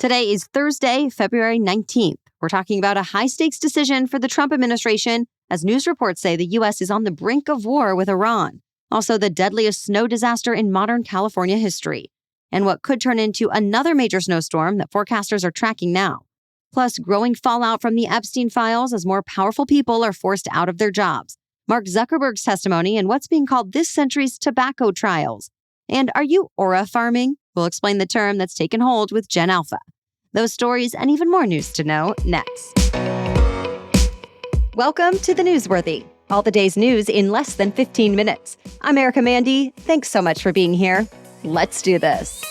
Today is Thursday, February 19th. We're talking about a high-stakes decision for the Trump administration as news reports say the U.S. is on the brink of war with Iran. Also, the deadliest snow disaster in modern California history, and what could turn into another major snowstorm that forecasters are tracking now. Plus, growing fallout from the Epstein Files as more powerful people are forced out of their jobs. Mark Zuckerberg's testimony and what's being called this century's tobacco trials. And are you aura farming? We'll explain the term that's taken hold with Gen Alpha. Those stories and even more news to know next. Welcome to The Newsworthy. All the day's news in less than 15 minutes. I'm Erica Mandy. Thanks so much for being here. Let's do this.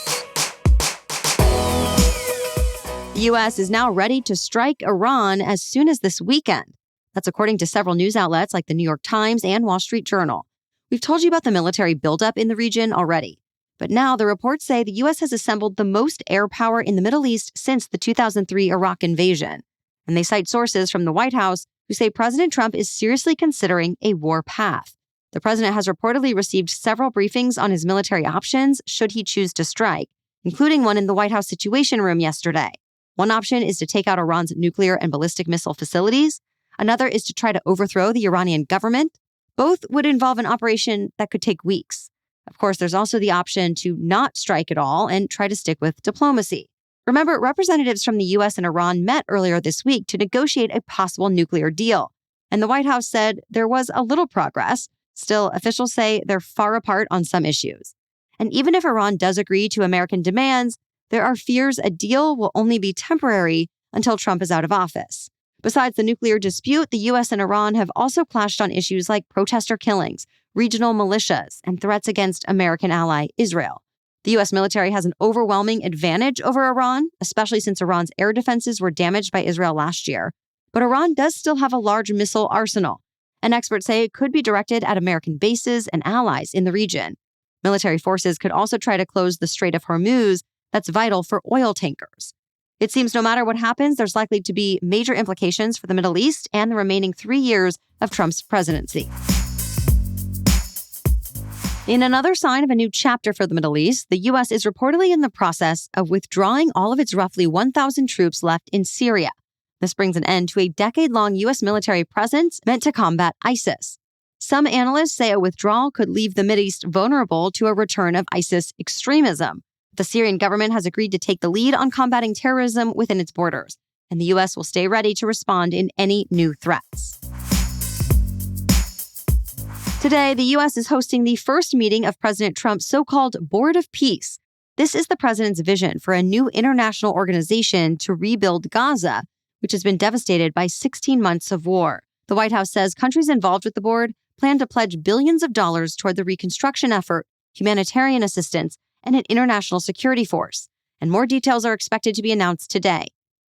The U.S. is now ready to strike Iran as soon as this weekend. That's according to several news outlets like the New York Times and Wall Street Journal. We've told you about the military buildup in the region already. But now the reports say the U.S. has assembled the most air power in the Middle East since the 2003 Iraq invasion. And they cite sources from the White House who say President Trump is seriously considering a war path. The president has reportedly received several briefings on his military options should he choose to strike, including one in the White House Situation Room yesterday. One option is to take out Iran's nuclear and ballistic missile facilities. Another is to try to overthrow the Iranian government. Both would involve an operation that could take weeks. Of course, there's also the option to not strike at all and try to stick with diplomacy. Remember, representatives from the U.S. and Iran met earlier this week to negotiate a possible nuclear deal. And the White House said there was a little progress. Still, officials say they're far apart on some issues. And even if Iran does agree to American demands, there are fears a deal will only be temporary until Trump is out of office. Besides the nuclear dispute, the U.S. and Iran have also clashed on issues like protester killings, regional militias, and threats against American ally Israel. The U.S. military has an overwhelming advantage over Iran, especially since Iran's air defenses were damaged by Israel last year. But Iran does still have a large missile arsenal, and experts say it could be directed at American bases and allies in the region. Military forces could also try to close the Strait of Hormuz that's vital for oil tankers. It seems no matter what happens, there's likely to be major implications for the Middle East and the remaining 3 years of Trump's presidency. In another sign of a new chapter for the Middle East, the U.S. is reportedly in the process of withdrawing all of its roughly 1,000 troops left in Syria. This brings an end to a decade-long U.S. military presence meant to combat ISIS. Some analysts say a withdrawal could leave the Mideast vulnerable to a return of ISIS extremism. The Syrian government has agreed to take the lead on combating terrorism within its borders, and the U.S. will stay ready to respond in any new threats. Today, the U.S. is hosting the first meeting of President Trump's so-called Board of Peace. This is the president's vision for a new international organization to rebuild Gaza, which has been devastated by 16 months of war. The White House says countries involved with the board plan to pledge billions of dollars toward the reconstruction effort, humanitarian assistance, and an international security force. And more details are expected to be announced today.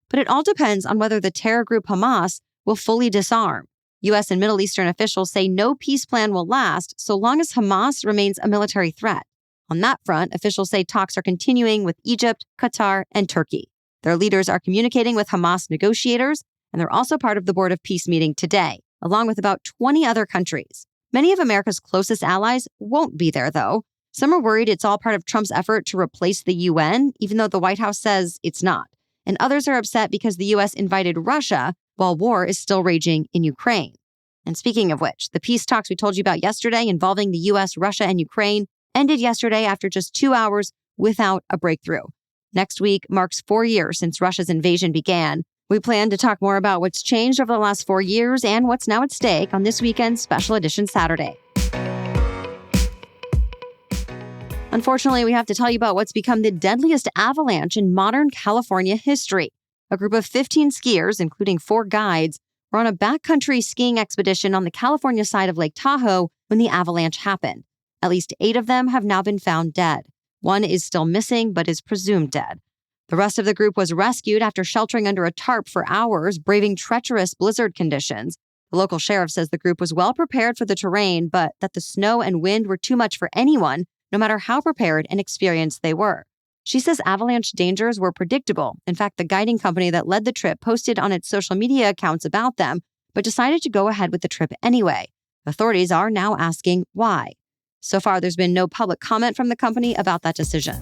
But it all depends on whether the terror group Hamas will fully disarm. U.S. and Middle Eastern officials say no peace plan will last so long as Hamas remains a military threat. On that front, officials say talks are continuing with Egypt, Qatar, and Turkey. Their leaders are communicating with Hamas negotiators, and they're also part of the Board of Peace meeting today, along with about 20 other countries. Many of America's closest allies won't be there, though. Some are worried it's all part of Trump's effort to replace the UN, even though the White House says it's not. And others are upset because the U.S. invited Russia while war is still raging in Ukraine. And speaking of which, the peace talks we told you about yesterday involving the U.S., Russia, and Ukraine ended yesterday after just 2 hours without a breakthrough. Next week marks 4 years since Russia's invasion began. We plan to talk more about what's changed over the last 4 years and what's now at stake on this weekend's Special Edition Saturday. Unfortunately, we have to tell you about what's become the deadliest avalanche in modern California history. A group of 15 skiers, including 4 guides, were on a backcountry skiing expedition on the California side of Lake Tahoe when the avalanche happened. At least 8 of them have now been found dead. 1 is still missing, but is presumed dead. The rest of the group was rescued after sheltering under a tarp for hours, braving treacherous blizzard conditions. The local sheriff says the group was well prepared for the terrain, but that the snow and wind were too much for anyone, no matter how prepared and experienced they were. She says avalanche dangers were predictable. In fact, the guiding company that led the trip posted on its social media accounts about them, but decided to go ahead with the trip anyway. Authorities are now asking why. So far, there's been no public comment from the company about that decision.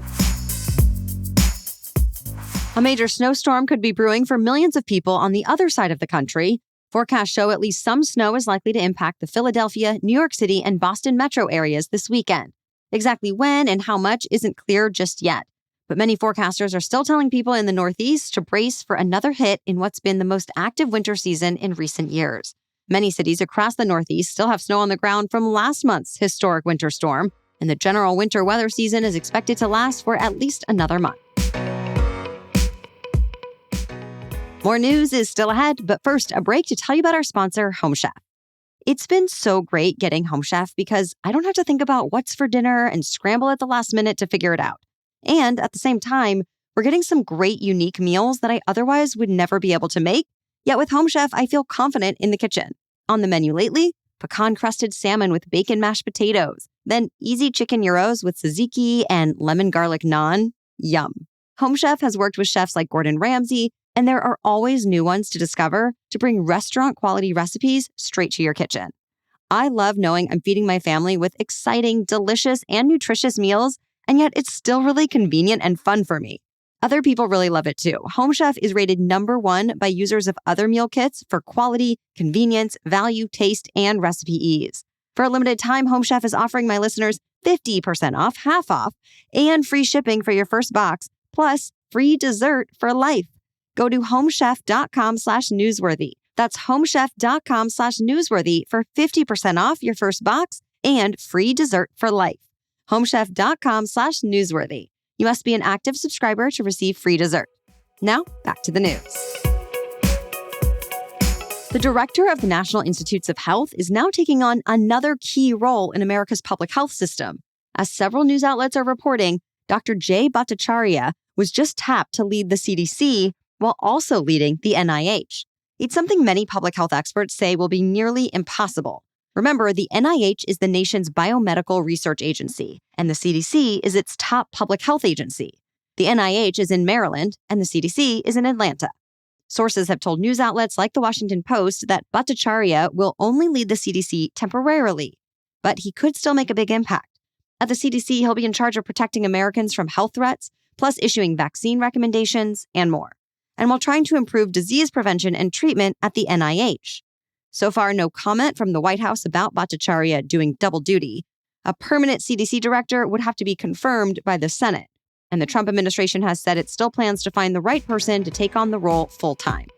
A major snowstorm could be brewing for millions of people on the other side of the country. Forecasts show at least some snow is likely to impact the Philadelphia, New York City, and Boston metro areas this weekend. Exactly when and how much isn't clear just yet. But many forecasters are still telling people in the Northeast to brace for another hit in what's been the most active winter season in recent years. Many cities across the Northeast still have snow on the ground from last month's historic winter storm, and the general winter weather season is expected to last for at least another month. More news is still ahead, but first, a break to tell you about our sponsor, Home Chef. It's been so great getting Home Chef because I don't have to think about what's for dinner and scramble at the last minute to figure it out. And at the same time, we're getting some great, unique meals that I otherwise would never be able to make. Yet with Home Chef, I feel confident in the kitchen. On the menu lately, pecan-crusted salmon with bacon mashed potatoes, then easy chicken gyros with tzatziki and lemon garlic naan. Yum. Home Chef has worked with chefs like Gordon Ramsay, and there are always new ones to discover to bring restaurant-quality recipes straight to your kitchen. I love knowing I'm feeding my family with exciting, delicious, and nutritious meals, and yet it's still really convenient and fun for me. Other people really love it too. Home Chef is rated #1 by users of other meal kits for quality, convenience, value, taste, and recipe ease. For a limited time, Home Chef is offering my listeners 50% off, half off, and free shipping for your first box, plus free dessert for life. Go to homechef.com/newsworthy. That's homechef.com/newsworthy for 50% off your first box and free dessert for life. homechef.com/newsworthy. You must be an active subscriber to receive free dessert. Now, back to the news. The director of the National Institutes of Health is now taking on another key role in America's public health system. As several news outlets are reporting, Dr. Jay Bhattacharya was just tapped to lead the CDC while also leading the NIH. It's something many public health experts say will be nearly impossible. Remember, the NIH is the nation's biomedical research agency, and the CDC is its top public health agency. The NIH is in Maryland, and the CDC is in Atlanta. Sources have told news outlets like the Washington Post that Bhattacharya will only lead the CDC temporarily, but he could still make a big impact. At the CDC, he'll be in charge of protecting Americans from health threats, plus issuing vaccine recommendations and more, and while trying to improve disease prevention and treatment at the NIH. So far, no comment from the White House about Bhattacharya doing double duty. A permanent CDC director would have to be confirmed by the Senate, and the Trump administration has said it still plans to find the right person to take on the role full-time.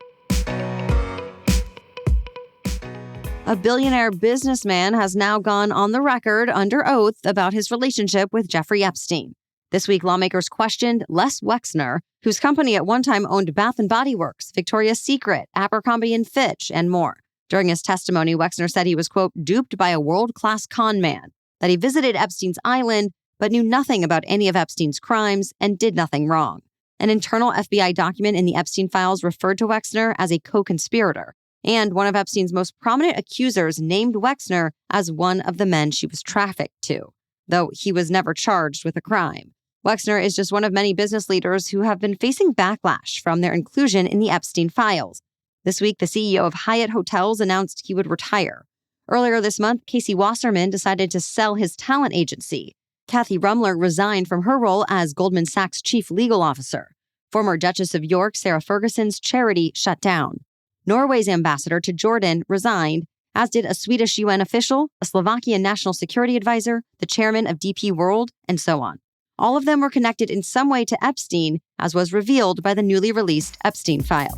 A billionaire businessman has now gone on the record under oath about his relationship with Jeffrey Epstein. This week, lawmakers questioned Les Wexner, whose company at one time owned Bath & Body Works, Victoria's Secret, Abercrombie & Fitch, and more. During his testimony, Wexner said he was, quote, duped by a world-class con man, that he visited Epstein's island but knew nothing about any of Epstein's crimes and did nothing wrong. An internal FBI document in the Epstein Files referred to Wexner as a co-conspirator, and one of Epstein's most prominent accusers named Wexner as one of the men she was trafficked to, though he was never charged with a crime. Wexner is just one of many business leaders who have been facing backlash from their inclusion in the Epstein Files. This week, the CEO of Hyatt Hotels announced he would retire. Earlier this month, Casey Wasserman decided to sell his talent agency. Kathy Rumler resigned from her role as Goldman Sachs' chief legal officer. Former Duchess of York Sarah Ferguson's charity shut down. Norway's ambassador to Jordan resigned, as did a Swedish UN official, a Slovakian national security advisor, the chairman of DP World, and so on. All of them were connected in some way to Epstein, as was revealed by the newly released Epstein Files.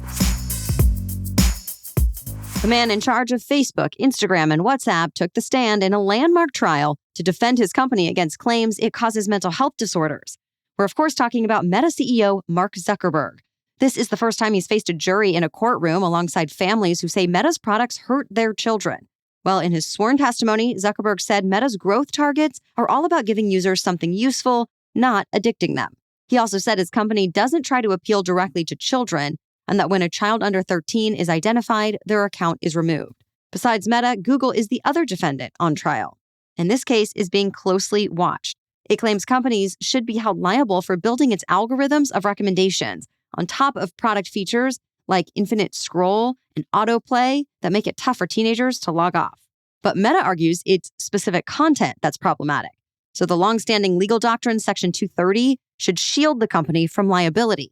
The man in charge of Facebook, Instagram, and WhatsApp took the stand in a landmark trial to defend his company against claims it causes mental health disorders. We're, of course, talking about Meta CEO Mark Zuckerberg. This is the first time he's faced a jury in a courtroom alongside families who say Meta's products hurt their children. Well, in his sworn testimony, Zuckerberg said Meta's growth targets are all about giving users something useful, not addicting them. He also said his company doesn't try to appeal directly to children, and that when a child under 13 is identified, their account is removed. Besides Meta, Google is the other defendant on trial, and this case is being closely watched. It claims companies should be held liable for building its algorithms of recommendations on top of product features like infinite scroll and autoplay that make it tough for teenagers to log off. But Meta argues it's specific content that's problematic. So the longstanding legal doctrine, Section 230, should shield the company from liability.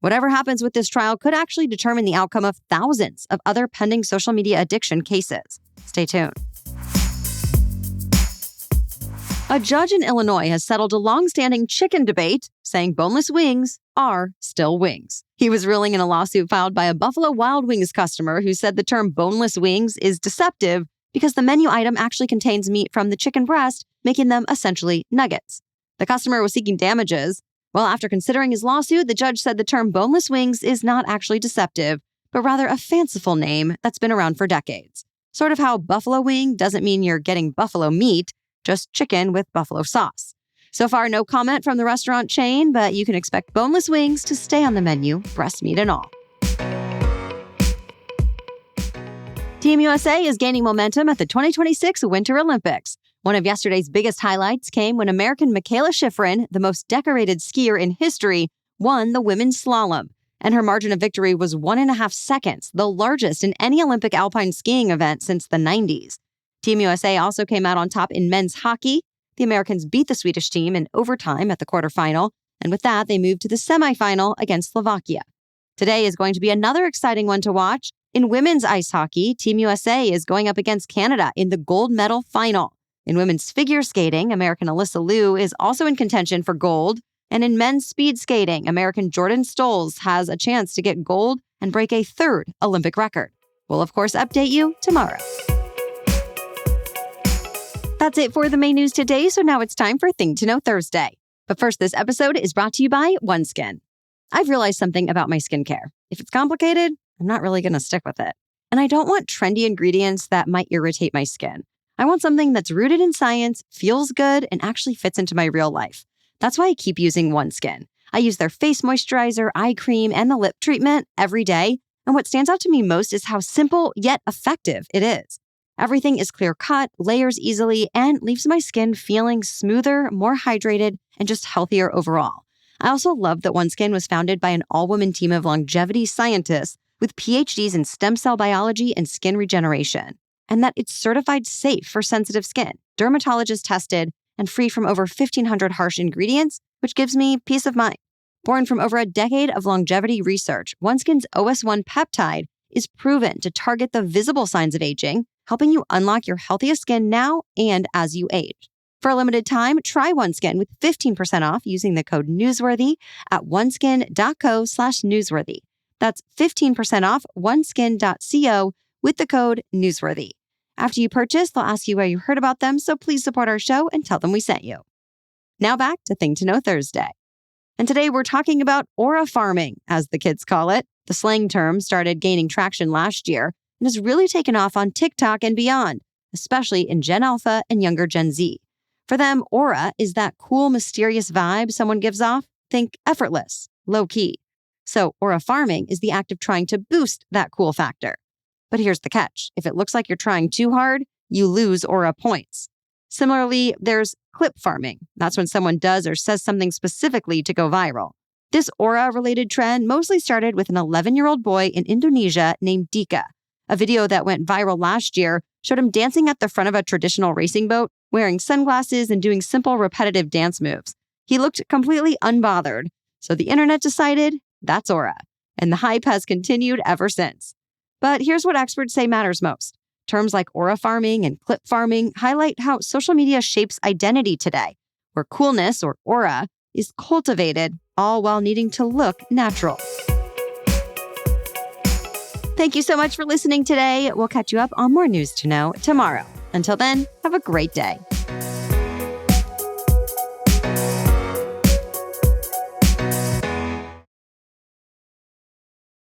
Whatever happens with this trial could actually determine the outcome of thousands of other pending social media addiction cases. Stay tuned. A judge in Illinois has settled a long-standing chicken debate, saying boneless wings are still wings. He was ruling in a lawsuit filed by a Buffalo Wild Wings customer who said the term boneless wings is deceptive because the menu item actually contains meat from the chicken breast, making them essentially nuggets. The customer was seeking damages. Well, after considering his lawsuit, the judge said the term boneless wings is not actually deceptive, but rather a fanciful name that's been around for decades. Sort of how buffalo wing doesn't mean you're getting buffalo meat, just chicken with buffalo sauce. So far, no comment from the restaurant chain, but you can expect boneless wings to stay on the menu, breast meat and all. Team USA is gaining momentum at the 2026 Winter Olympics. One of yesterday's biggest highlights came when American Michaela Schifrin, the most decorated skier in history, won the women's slalom. And her margin of victory was 1.5 seconds, the largest in any Olympic alpine skiing event since the 90s. Team USA also came out on top in men's hockey. The Americans beat the Swedish team in overtime at the quarterfinal, and with that, they moved to the semifinal against Slovakia. Today is going to be another exciting one to watch. In women's ice hockey, Team USA is going up against Canada in the gold medal final. In women's figure skating, American Alyssa Liu is also in contention for gold. And in men's speed skating, American Jordan Stolz has a chance to get gold and break a third Olympic record. We'll, of course, update you tomorrow. That's it for the main news today, so now it's time for Thing to Know Thursday. But first, this episode is brought to you by OneSkin. I've realized something about my skincare. If it's complicated, I'm not really going to stick with it. And I don't want trendy ingredients that might irritate my skin. I want something that's rooted in science, feels good, and actually fits into my real life. That's why I keep using OneSkin. I use their face moisturizer, eye cream, and the lip treatment every day. And what stands out to me most is how simple yet effective it is. Everything is clear-cut, layers easily, and leaves my skin feeling smoother, more hydrated, and just healthier overall. I also love that OneSkin was founded by an all-woman team of longevity scientists with PhDs in stem cell biology and skin regeneration, and that it's certified safe for sensitive skin, dermatologist tested, and free from over 1,500 harsh ingredients, which gives me peace of mind. Born from over a decade of longevity research, OneSkin's OS1 peptide is proven to target the visible signs of aging, helping you unlock your healthiest skin now and as you age. For a limited time, try OneSkin with 15% off using the code NEWSWORTHY at oneskin.co/newsworthy. That's 15% off oneskin.co with the code NEWSWORTHY. After you purchase, they'll ask you where you heard about them, so please support our show and tell them we sent you. Now back to Thing to Know Thursday. And today we're talking about aura farming, as the kids call it. The slang term started gaining traction last year and has really taken off on TikTok and beyond, especially in Gen Alpha and younger Gen Z. For them, aura is that cool, mysterious vibe someone gives off. Think effortless, low-key. So aura farming is the act of trying to boost that cool factor. But here's the catch. If it looks like you're trying too hard, you lose aura points. Similarly, there's clip farming. That's when someone does or says something specifically to go viral. This aura-related trend mostly started with an 11-year-old boy in Indonesia named Dika. A video that went viral last year showed him dancing at the front of a traditional racing boat, wearing sunglasses and doing simple repetitive dance moves. He looked completely unbothered. So the internet decided that's aura. And the hype has continued ever since. But here's what experts say matters most. Terms like aura farming and clip farming highlight how social media shapes identity today, where coolness or aura is cultivated, all while needing to look natural. Thank you so much for listening today. We'll catch you up on more news to know tomorrow. Until then, have a great day.